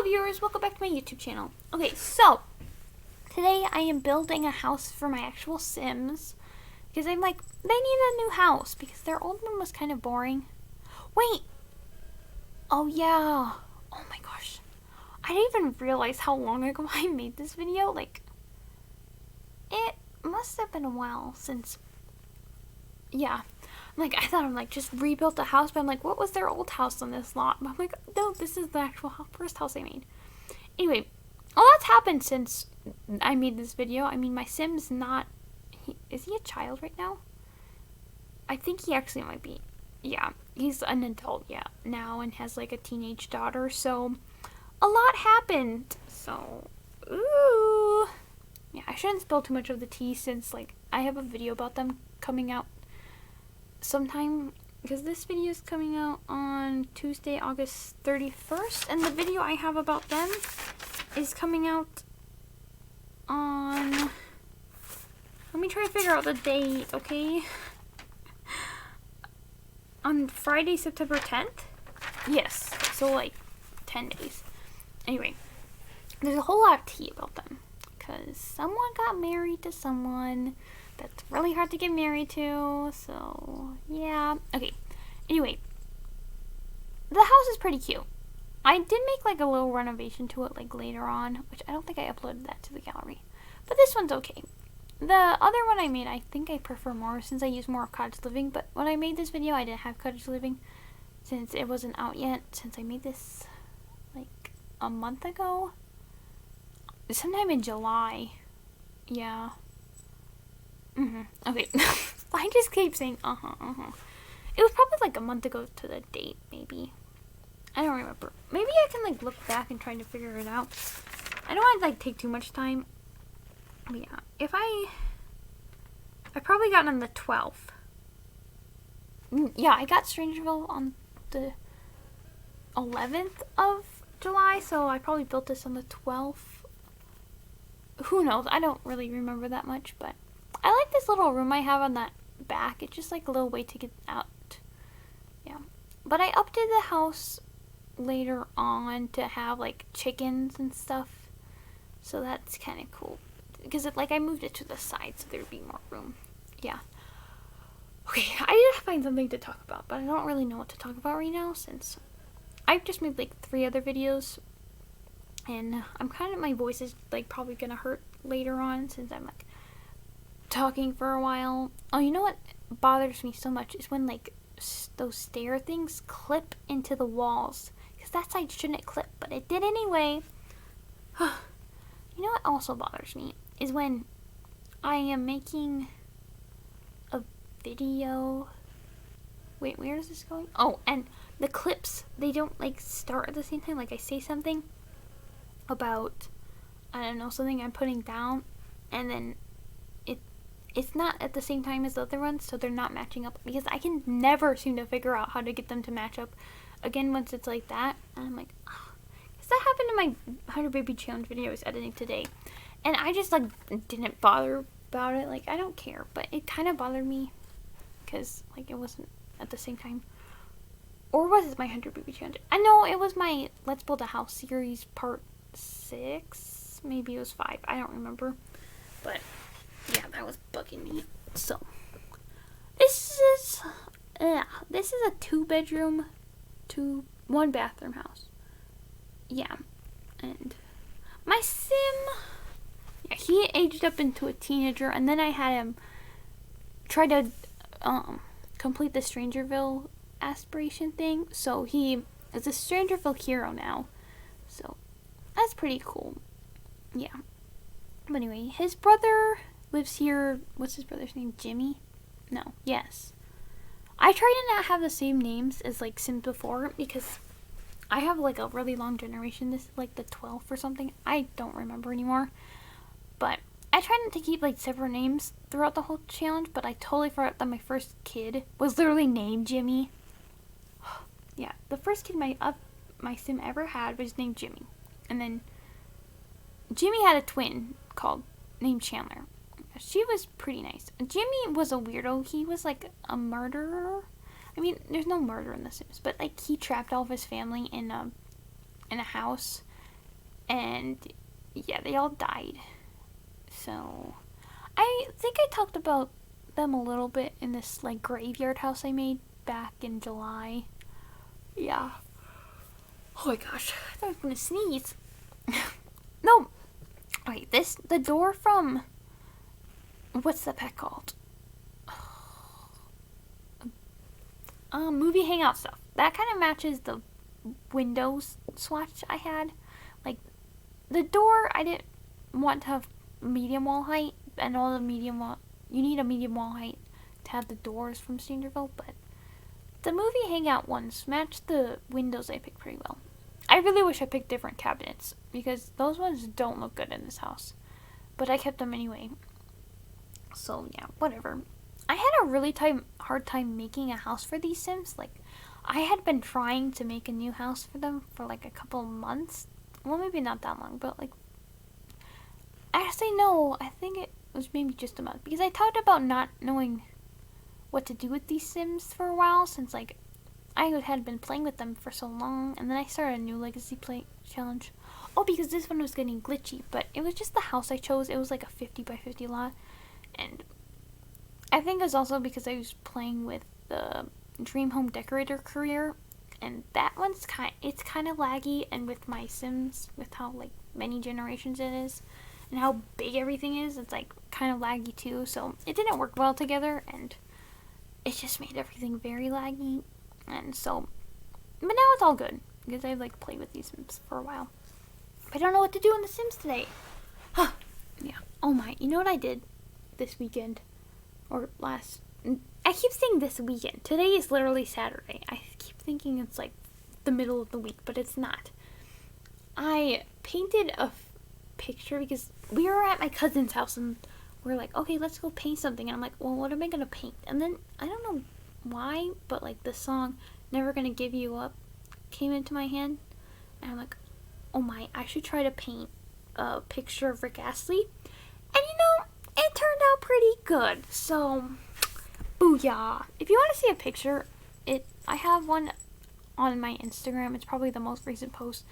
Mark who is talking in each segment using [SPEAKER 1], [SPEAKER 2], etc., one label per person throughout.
[SPEAKER 1] Hello viewers, welcome back to my YouTube channel. Okay, so today I am building a house for my actual Sims because I'm like, they need a new house because their old one was kind of boring. Wait. Oh yeah. Oh my gosh. I didn't even realize how long ago I made this video. Like, it must have been a while since, yeah. Like, I thought I'm like, just rebuilt the house, but I'm like, what was their old house on this lot? But I'm like, no, this is the actual first house I made. Anyway, a lot's happened since I made this video. I mean, my Sim's not, is he a child right now? I think he actually might be. Yeah, he's an adult, yeah, now and has like a teenage daughter, so a lot happened. So, ooh. Yeah, I shouldn't spill too much of the tea since, like, I have a video about them coming out sometime, because this video is coming out on Tuesday, August 31st, and the video I have about them is coming out on, let me try to figure out the date, okay? On Friday, September 10th? Yes, so like 10 days. Anyway, there's a whole lot of tea about them, because someone got married to someone that's really hard to get married to, so yeah. Okay, anyway, the house is pretty cute. I did make like a little renovation to it like later on, which I don't think I uploaded that to the gallery, but this one's okay. The other one I made, I think I prefer more since I use more of cottage living, but when I made this video I didn't have cottage living since it wasn't out yet, since I made this like a month ago, sometime in July. Yeah. Okay. I just keep saying It was probably like a month ago to the date, maybe. I don't remember. Maybe I can like look back and try to figure it out. I don't want to like take too much time. But yeah, if I probably got on the 12th. Yeah, I got Strangerville on the 11th of July, so I probably built this on the 12th. Who knows? I don't really remember that much, but I like this little room I have on that back. It's just like a little way to get out. Yeah. But I updated the house later on to have like chickens and stuff. So that's kind of cool. Because like I moved it to the side so there'd be more room. Yeah. Okay, I need to find something to talk about, but I don't really know what to talk about right now since I've just made like 3 other videos. And I'm kind of, my voice is like probably gonna hurt later on since I'm like talking for a while. Oh, you know what bothers me so much is when like those stair things clip into the walls, because that side shouldn't clip, but it did anyway. You know what also bothers me is when I am making a video. Wait, where is this going? Oh, and the clips, they don't like start at the same time. Like I say something about, I don't know, something I'm putting down, and then it's not at the same time as the other ones, so they're not matching up, because I can never seem to figure out how to get them to match up again once it's like that. And I'm like, oh, because that happened in my 100 Baby Challenge video I was editing today, and I just like didn't bother about it. Like, I don't care, but it kind of bothered me because like it wasn't at the same time. Or was it my 100 Baby Challenge? I know it was my Let's Build a House series part 6, maybe it was 5, I don't remember, but yeah, that was bugging me. So this is a 2-bedroom, 1-bathroom house. Yeah, and my Sim, yeah, he aged up into a teenager, and then I had him try to complete the Strangerville aspiration thing, so he is a Strangerville hero now, so that's pretty cool. Yeah, but anyway, his brother lives here. What's his brother's name? Jimmy? No. Yes. I try to not have the same names as like Sims before, because I have like a really long generation. This is like the 12th or something. I don't remember anymore. But I try not to keep like several names throughout the whole challenge, but I totally forgot that my first kid was literally named Jimmy. Yeah, the first kid my Sim ever had was named Jimmy. And then Jimmy had a twin named Chandler. She was pretty nice. Jimmy was a weirdo. He was like a murderer. I mean, there's no murder in The Sims, but like he trapped all of his family in a house, And yeah, they all died. So I think I talked about them a little bit in this like graveyard house I made back in July. Yeah. Oh my gosh, I thought I was gonna sneeze. No. Wait, the door from, what's the pet called? Movie hangout stuff. That kind of matches the windows swatch I had. Like, the door, I didn't want to have medium wall height, and all the medium wall, you need a medium wall height to have the doors from Strangerville, but the movie hangout ones match the windows I picked pretty well. I really wish I picked different cabinets, because those ones don't look good in this house. But I kept them anyway. So yeah, whatever. I had a really hard time making a house for these Sims. Like, I had been trying to make a new house for them for like a couple months. Well, maybe not that long, but like, actually no, I think it was maybe just a month. Because I talked about not knowing what to do with these Sims for a while, since like, I had been playing with them for so long, and then I started a new legacy play challenge. Oh, because this one was getting glitchy, but it was just the house I chose. It was like a 50 by 50 lot, and I think it was also because I was playing with the Dream Home Decorator career, and that one's it's kind of laggy, and with my Sims, with how like many generations it is, and how big everything is, it's like kind of laggy too, so it didn't work well together, and it just made everything very laggy, and so, but now it's all good, because I've like played with these Sims for a while. But I don't know what to do in the Sims today. Huh. Yeah. Oh my, you know what I did this weekend? Or I keep saying this weekend. Today is literally Saturday. I keep thinking it's like the middle of the week, but it's not. I painted a picture because we were at my cousin's house and we're like, okay, let's go paint something. And I'm like, well, what am I going to paint? And then, I don't know why, but like the song, Never Gonna Give You Up, came into my hand. And I'm like, oh my, I should try to paint a picture of Rick Astley. And you know, it turned out pretty good. So, booyah. If you want to see a picture, I have one on my Instagram. It's probably the most recent post.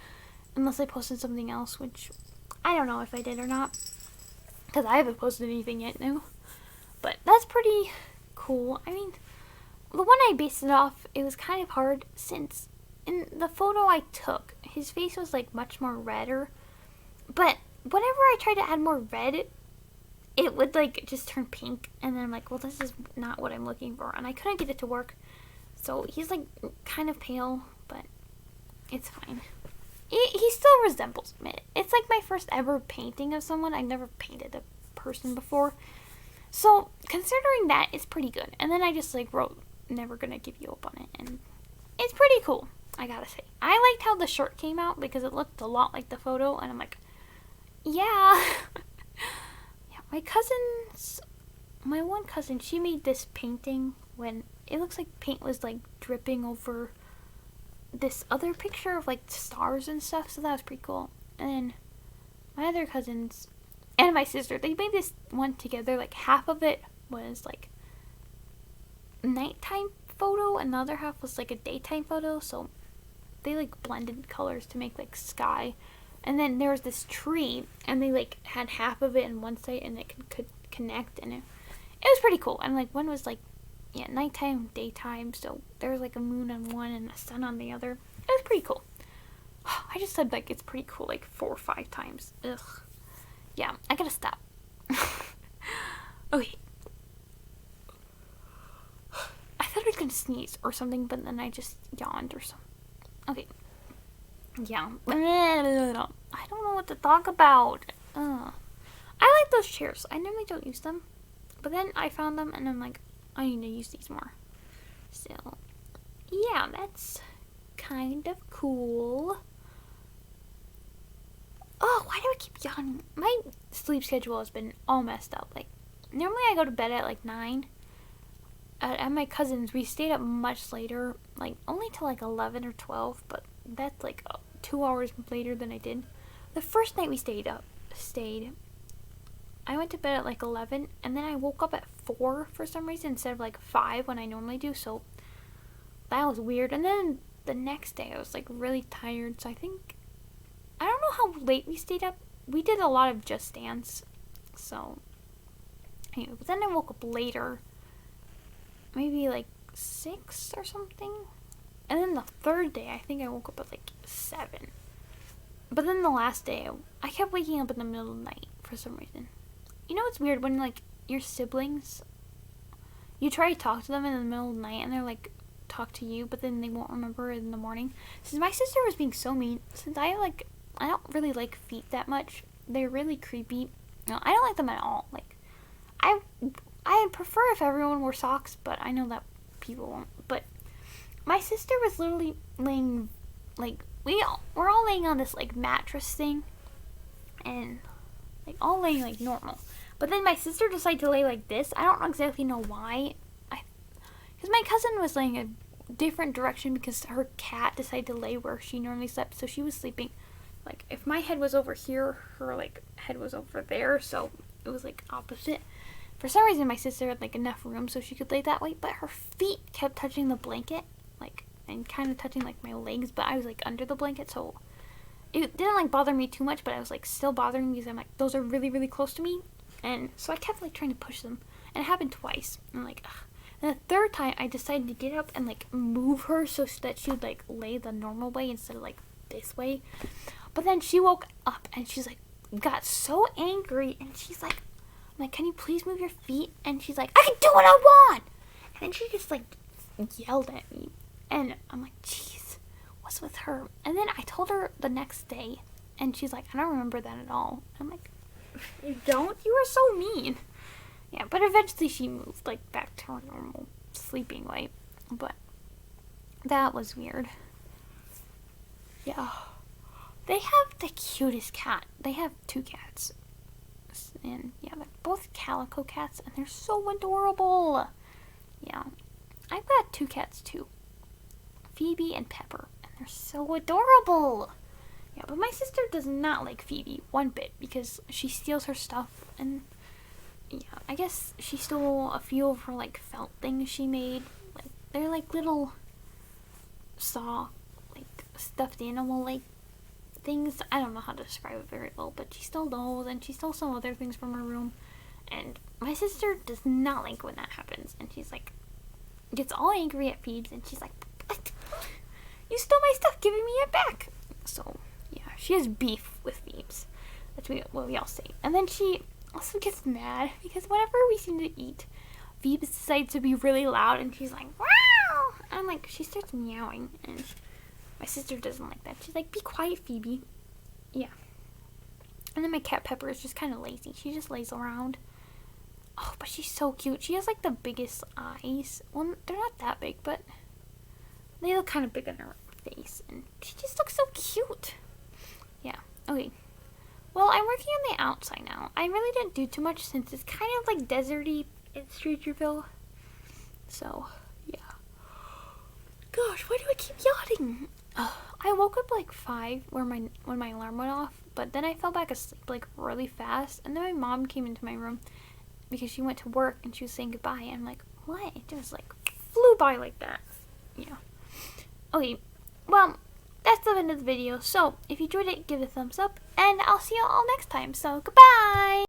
[SPEAKER 1] Unless I posted something else, which I don't know if I did or not. Because I haven't posted anything yet, no. But that's pretty cool. I mean, the one I based it off, it was kind of hard since in the photo I took, his face was like much more redder. But whenever I tried to add more red, it would like just turn pink, and then I'm like, well, this is not what I'm looking for, and I couldn't get it to work. So he's like kind of pale, but it's fine. He still resembles me. It's like my first ever painting of someone. I've never painted a person before, so considering that, it's pretty good. And then I just like wrote Never Gonna Give You Up on it, and it's pretty cool, I gotta say. I liked how the shirt came out because it looked a lot like the photo, and I'm like, yeah. My one cousin, she made this painting when it looks like paint was like dripping over this other picture of like stars and stuff, so that was pretty cool. And then my other cousins and my sister, they made this one together. Like half of it was like nighttime photo and the other half was like a daytime photo, so they like blended colors to make like sky. And then there was this tree, and they like had half of it in one side, and it could connect, and it was pretty cool. And like one was like, yeah, nighttime, daytime, so there was like a moon on one and a sun on the other. It was pretty cool. I just said like it's pretty cool like 4 or 5 times. Ugh. Yeah, I gotta stop. Okay. I thought I was gonna sneeze or something, but then I just yawned or something. Okay. Yeah. I don't know what to talk about. I like those chairs. I normally don't use them. But then I found them and I'm like, I need to use these more. So, yeah, that's kind of cool. Oh, why do I keep yawning? My sleep schedule has been all messed up. Like, normally I go to bed at like 9. At my cousin's, we stayed up much later. Like, only till like 11 or 12. But that's like 2 hours later than I did. The first night we stayed, I went to bed at like 11, and then I woke up at 4 for some reason instead of like 5 when I normally do, so that was weird. And then the next day I was like really tired, so I don't know know how late we stayed up. We did a lot of Just Dance. So, anyway, but then I woke up later. Maybe like 6 or something. And then the third day, I think I woke up at like 7. But then the last day, I kept waking up in the middle of the night for some reason. You know what's weird? When like your siblings, you try to talk to them in the middle of the night and they're like, talk to you, but then they won't remember it in the morning. Since my sister was being so mean, since I don't really like feet that much. They're really creepy. No, I don't like them at all. Like, I prefer if everyone wore socks, but I know that people won't. But my sister was literally laying, like, we're all laying on this, like, mattress thing, and, like, all laying, like, normal. But then my sister decided to lay like this. I don't exactly know why. Because my cousin was laying a different direction because her cat decided to lay where she normally slept, so she was sleeping, like, if my head was over here, her, like, head was over there, so it was, like, opposite. For some reason, my sister had, like, enough room so she could lay that way, but her feet kept touching the blanket, like, and kind of touching, like, my legs, but I was, like, under the blanket, so it didn't, like, bother me too much, but I was, like, still bothering me because I'm, like, those are really, really close to me, and so I kept, like, trying to push them, and it happened twice, and, like, ugh. And the third time, I decided to get up and, like, move her so that she would, like, lay the normal way instead of, like, this way, but then she woke up, and she's, like, got so angry, and she's, like, I'm like, can you please move your feet? And she's like, I can do what I want! And then she just, like, yelled at me. And I'm like, jeez, what's with her? And then I told her the next day, and she's like, I don't remember that at all. I'm like, you don't? You were so mean. Yeah, but eventually she moved, like, back to her normal sleeping way. But that was weird. Yeah. They have the cutest cat. They have 2 cats. And yeah, they're both calico cats, and they're so adorable. Yeah, I've got 2 cats too, Phoebe and Pepper, and they're so adorable. Yeah, but my sister does not like Phoebe one bit because she steals her stuff, and yeah, I guess she stole a few of her, like, felt things she made. Like, they're like little like, stuffed animal, like, things. I don't know how to describe it very well, but she stole those, and she stole some other things from her room, and my sister does not like when that happens, and she's like, gets all angry at Phoebes, and she's like, what? You stole my stuff, giving me it back. So yeah, she has beef with Phoebes. That's what we all say. And then she also gets mad because whenever we seem to eat, Phoebes decides to be really loud, and she's like, wow, and like, she starts meowing, and my sister doesn't like that. She's like, be quiet, Phoebe. Yeah. And then my cat Pepper is just kind of lazy. She just lays around. Oh, but she's so cute. She has, like, the biggest eyes. Well, they're not that big, but they look kind of big on her face. And she just looks so cute. Yeah. Okay. Well, I'm working on the outside now. I really didn't do too much since it's kind of, like, deserty in Streeterville. So, yeah. Gosh, why do I keep yawning? I woke up like 5 when my alarm went off, but then I fell back asleep like really fast, and then my mom came into my room because she went to work and she was saying goodbye, and I'm like, what? It just like flew by like that. Yeah. Okay, well, that's the end of the video, so if you enjoyed it, give it a thumbs up, and I'll see you all next time, so goodbye!